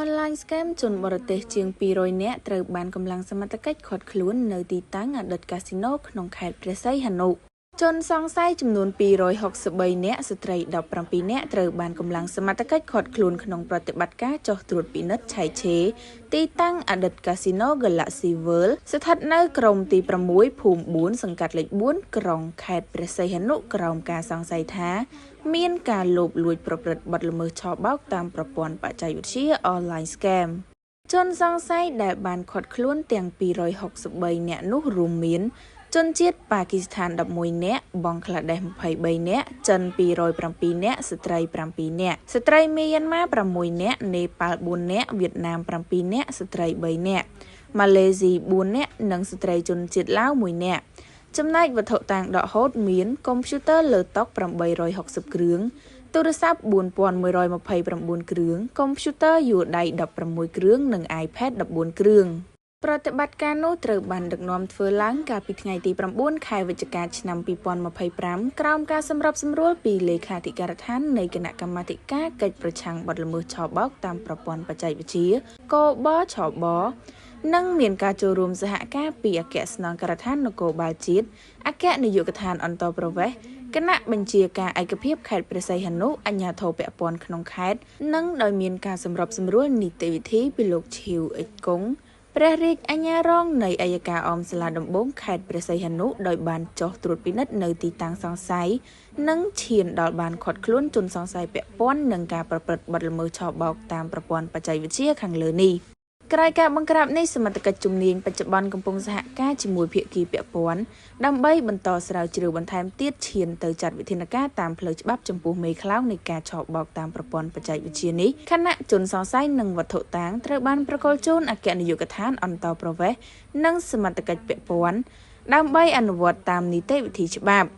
Online scam ជនបរទេសជាង200នាក់ត្រូវបានកម្លាំងសមត្ថកិច្ចឃាត់ខ្លួននៅទីតាំងអតីតកាស៊ីណូក្នុងខេត្តព្រះសីហនុជនសង្ស័យចំនួន263នាក់ស្ត្រី17នាក់ត្រូវបានកម្លាំងសមត្ថកិច្ចឃាត់ខ្លួនក្នុងប្រតិបត្តិការចោះត្រួតពិនិត្យឆៃឆេទីតាំងអតីតកាស៊ីណូ Galaxy World ស្ថិតនៅក្រុមទី6ភូមិ4សង្កាត់លេខ4ក្រុងខេត្តព្រះសីហនុក្រោមការសង្ស័យថាមានការលបលួចប្រព្រឹត្តបទល្មើសឆបោកតាមប្រព័ន្ធបច្ចេកវិទ្យា Online Scam ជនសង្ស័យដែលបានឃាត់ខ្លួនទាំង263នាក់នោះរួមមានជនជាតិប៉ាគីស្ថាន11នាក់ បង់ក្លាដេស23នាក់ ចិន207នាក់ ស្ត្រី7នាក់ ស្ត្រីមីយ៉ាន់ម៉ា6នាក់ នេប៉ាល់4នាក់ វៀតណាម7នាក់ ស្ត្រី3នាក់ ម៉ាឡេស៊ី4នាក់ និងស្ត្រីជនជាតិឡាវ1នាក់ ចំណែកវត្ថុតាងដកហូតមានកុំព្យូទ័រលើតុ860គ្រឿង ទូរស័ព្ទ4129គ្រឿង កុំព្យូទ័រយួរដៃ16គ្រឿង និង iPad 14គ្រឿងប្រតិបត្តិការនោះត្រូវបានដឹកនាំធ្វើឡើងកាលពីថ្ងៃទី9ខែវិច្ឆិកាឆ្នាំ2025ក្រោមការសម្របសម្រួលពីលេខាធិការដ្ឋាននៃគណៈកម្មាធិការកិច្ចប្រឆាំងបទល្មើសឆបោកតាមប្រព័ន្ធបច្ចេកវិទ្យាកបឆបនិងមានការចូលរួមសហការពីអគ្គស្នងការដ្ឋាននគរបាលជាតិអគ្គនាយកដ្ឋានអន្តរប្រវេសន៍គណៈបញ្ជាការឯកភាពខេត្តព្រះសីហនុអាជ្ញាធរពាក់ព័ន្ធក្នុងខេត្តនិងដោយមានការសម្របសម្រួលនីតិវិធីពីលោកឈីវអិចគង់ព្រះរាជអាជ្ញារងនៃអัยការអមសាលាដំបងខេត្តព្រះសីហនុដោយបានចុះត្រួតពិនិត្យនៅទីតាំងសង្ស័យនិងឈានដល់បានឃាត់ខ្លួនជនសង្ស័យពាក់ព័ន្ធនឹងការប្រព្រឹត្តបទល្មើសឆបោកតាមប្រព័ន្ធបច្ចេកវិទ្យាខាងលើនេះក្រោយការបង្ក្រាបនេះសមត្ថកិច្ចជំនាញបច្ចុប្បន្នកំពុងសហការជាមួយភាគីពាក់ព័ន្ធដើម្បីបន្តស្រាវជ្រាវបន្ថែមទៀតឈានទៅចាត់វិធានការតាមផ្លូវច្បាប់ចំពោះមេខ្លោងនៃការឆបោកតាមប្រព័ន្ធបច្ចេកវិទ្យានេះខណៈជនសង្ស័យនិងវត្ថុតាងត្រូវបានប្រកល់ជូនអគ្គនាយកដ្ឋានអន្តរប្រវេសន៍និងសមត្ថកិច្ចពាក់ព័ន្ធដើម្បីអនុវត្តតាមនីតិវិធីច្បាប់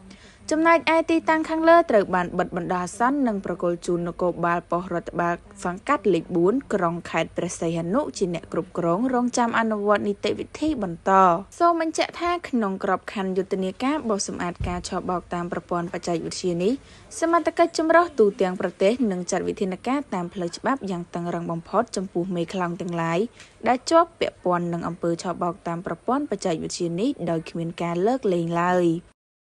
ចំណែកឯទីតាំងខាងលើត្រូវបានបិទបណ្ដោះអាសន្ននិងប្រកល់ជូននគរបាលប៉ុស្តិ៍រដ្ឋបាលសង្កាត់លេខ4ក្រុងខេត្តព្រះសីហនុជាអ្នកគ្រប់គ្រងរងចាំអនុវត្តនីតិវិធីបន្តសូមបញ្ជាក់ថាក្នុងក្របខ័ណ្ឌយុទ្ធនាការបោសសម្អាតការឆបោកតាមប្រព័ន្ធបច្ចេកវិទ្យានេះសមត្ថកិច្ចចម្រុះទូទាំងប្រទេសនឹងចាត់វិធានការតាមផ្លូវច្បាប់យ៉ាងតឹងរ៉ឹងបំផុតចំពោះមេខ្លោងទាំងឡាយដែលជាប់ពាក់ព័ន្ធនឹងអំពើឆបោកតាមប្រព័ន្ធបច្ចេកវិទ្យានេះដោយគ្មានការលើកលែងឡើយ